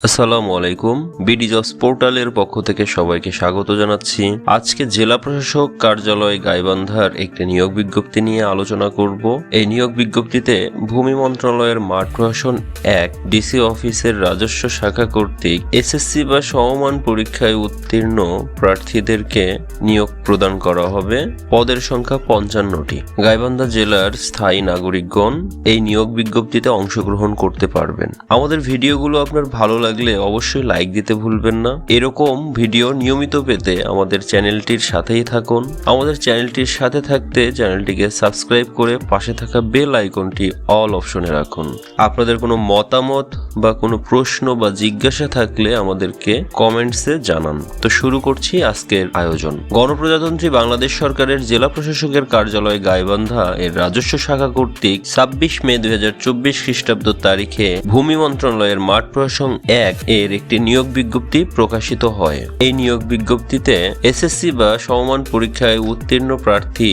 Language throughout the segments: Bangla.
আসসালামু আলাইকুম। বিডি জবস পোর্টালের পক্ষ থেকে সবাইকে স্বাগত জানাচ্ছি। আজকে জেলা প্রশাসক কার্যালয় গাইবান্ধার একটি নিয়োগ বিজ্ঞপ্তি নিয়ে আলোচনা করব। এই নিয়োগ বিজ্ঞপ্তিতে ভূমি মন্ত্রণালয়ের মাঠ প্রশাসন 1 ডিসি অফিসের রাজস্ব শাখা কর্তৃক এসএসসি বা সমমান পরীক্ষায় উত্তীর্ণ প্রার্থীদেরকে নিয়োগ প্রদান করা হবে। পদের সংখ্যা 55টি। গাইবান্ধা জেলার স্থায়ী নাগরিকগণ এই নিয়োগ বিজ্ঞপ্তিতে অংশগ্রহণ করতে পারবেন। আমাদের ভিডিওগুলো আপনার ভালো লাগলে অবশ্যই লাইক দিতে ভুলবেন না। এরকম ভিডিও নিয়মিত পেতে আমাদের চ্যানেলটির সাথেই থাকুন। আমাদের চ্যানেলটির সাথে থাকতে চ্যানেলটিকে সাবস্ক্রাইব করে পাশে থাকা বেল আইকনটি অল অপশনে রাখুন। আপনাদের কোনো মতামত বা কোনো প্রশ্ন বা জিজ্ঞাসা থাকলে আমাদেরকে কমেন্টসে জানান। তো শুরু করছি আজকের আয়োজন। গণপ্রজাতন্ত্রী বাংলাদেশ সরকারের জেলা প্রশাসকের কার্যালয় গাইবান্ধা এর রাজস্ব শাখা কর্তৃক 26 মে 2024 খ্রিস্টাব্দ তারিখে ভূমি মন্ত্রণালয়ের মাঠ প্রশাসন 1 এর একটি নিয়োগ বিজ্ঞপ্তি প্রকাশিত হয়। এই নিয়োগ বিজ্ঞপ্তিতে এসএসসি বা সমমান পরীক্ষায় উত্তীর্ণ প্রার্থী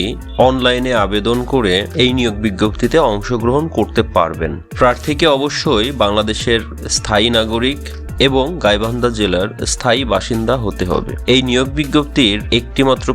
অনলাইনে আবেদন করে এই নিয়োগ বিজ্ঞপ্তিতে অংশগ্রহণ করতে পারবেন। প্রার্থীকে অবশ্যই বাংলাদেশের স্থায়ী নাগরিক এবং গাইবান্ধা জেলার স্থায়ী বাসিন্দা হতে হবে। এই নিয়োগ বিজ্ঞপ্তির একটিমাত্র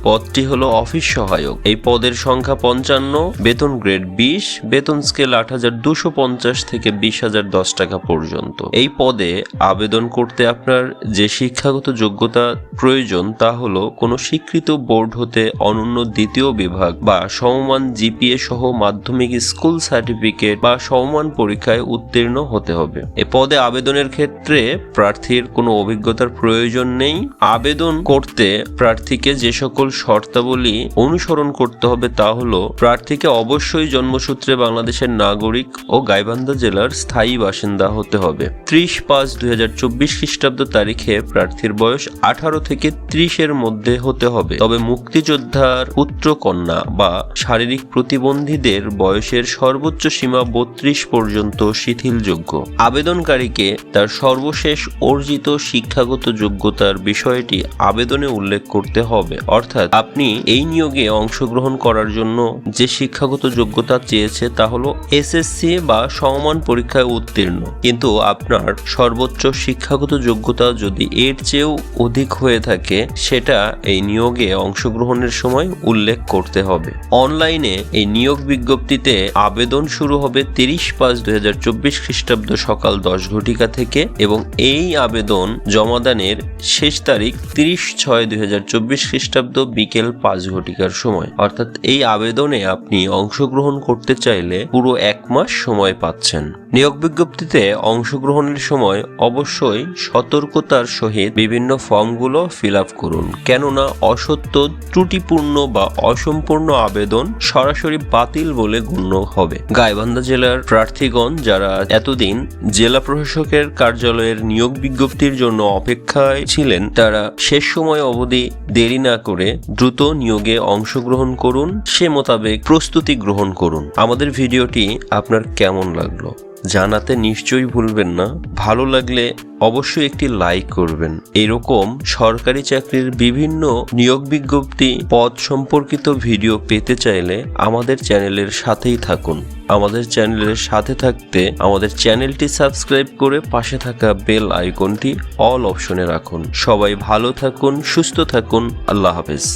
পদটি হলো অফিস সহায়ক। এই পদের সংখ্যা 55, বেতন গ্রেড 20, বেতন স্কেল 8,250 থেকে 20,010 টাকা পর্যন্ত। এই পদে আবেদন করতে আপনার যে শিক্ষাগত যোগ্যতা প্রয়োজন তা হলো কোনো স্বীকৃত বোর্ড হতে অনন্য দ্বিতীয় বিভাগ বা সমমান জিপিএ সহ মাধ্যমিক স্কুল সার্টিফিকেট বা সমমান পরীক্ষায় উত্তীর্ণ হতে হবে। এই পদে আবেদনের ক্ষেত্রে প্রার্থীর কোনো অভিজ্ঞতার প্রয়োজন নেই। আবেদন করতে প্রার্থীকে যে সকল শর্তাবলী অনুসরণ করতে হবে তা হলো প্রার্থীকে অবশ্যই জন্মসূত্রে বাংলাদেশের নাগরিক ও গাইবান্ধা জেলার স্থায়ী বাসিন্দা হতে হবে। 30/5/2024 খ্রিস্টাব্দ তারিখে প্রার্থীর বয়স 18 থেকে 30 এর মধ্যে হতে হবে। তবে মুক্তিযোদ্ধার পুত্র কন্যা বা শারীরিক প্রতিবন্ধীদের বয়সের সর্বোচ্চ সীমা 32 পর্যন্ত শিথিলযোগ্য। আবেদনকারীকে তার সর্বশেষ অর্জিত শিক্ষাগত যোগ্যতার বিষয়টি আবেদনে উল্লেখ করতে হবে। অর্থাৎ আপনি এই নিয়োগে অংশগ্রহণ করার জন্য যে শিক্ষাগত যোগ্যতা চেয়েছে তা হলো এসএসসি বা সমমান পরীক্ষায় উত্তীর্ণ, কিন্তু আপনার সর্বোচ্চ শিক্ষাগত যোগ্যতা যদি এর চেয়েও অধিক হয়ে থাকে সেটা এই নিয়োগে অংশগ্রহণের সময় উল্লেখ করতে হবে। অনলাইনে এই নিয়োগ বিজ্ঞপ্তিতে আবেদন শুরু হবে 30/5/2024 খ্রিস্টাব্দ সকাল 10 ঘটিকা থেকে এবং এই আবেদন জমাদানের শেষ তারিখ 30/6/2024 খ্রিস্টাব্দ বিকেল 5 ঘটিকার সময়। অর্থাৎ এই আবেদনে আপনি অংশগ্রহণ করতে চাইলে পুরো 1 মাস সময় পাচ্ছেন। নিয়োগ বিজ্ঞপ্তিতে অংশগ্রহণের সময় অবশ্যই সতর্কতার সহিত বিভিন্ন ফর্মগুলো ফিল আপ করুন, কেননা অসত্য, ত্রুটিপূর্ণ বা অসম্পূর্ণ আবেদন সরাসরি বাতিল বলে গণ্য হবে। গাইবান্ধা জেলার প্রার্থীগণ যারা এতদিন জেলা প্রশাসকের কার্যালয়ের নিয়োগ বিজ্ঞপ্তির জন্য অপেক্ষায় ছিলেন তারা শেষ সময় অবধি দেরি না করে দ্রুত নিয়োগে অংশগ্রহণ করুন, সে মোতাবেক প্রস্তুতি গ্রহণ করুন। আমাদের ভিডিওটি আপনার কেমন লাগলো জানাতে নিশ্চয়ই ভুলবেন না। ভালো লাগলে অবশ্যই একটি লাইক করবেন। এরকম সরকারি চাকরির বিভিন্ন নিয়োগ বিজ্ঞপ্তি পদ সম্পর্কিত ভিডিও পেতে চাইলে আমাদের চ্যানেলের সাথেই থাকুন। আমাদের চ্যানেলের সাথে থাকতে আমাদের চ্যানেলটি সাবস্ক্রাইব করে পাশে থাকা বেল আইকনটি অল অপশনে রাখুন। সবাই ভালো থাকুন, সুস্থ থাকুন। আল্লাহ হাফেজ।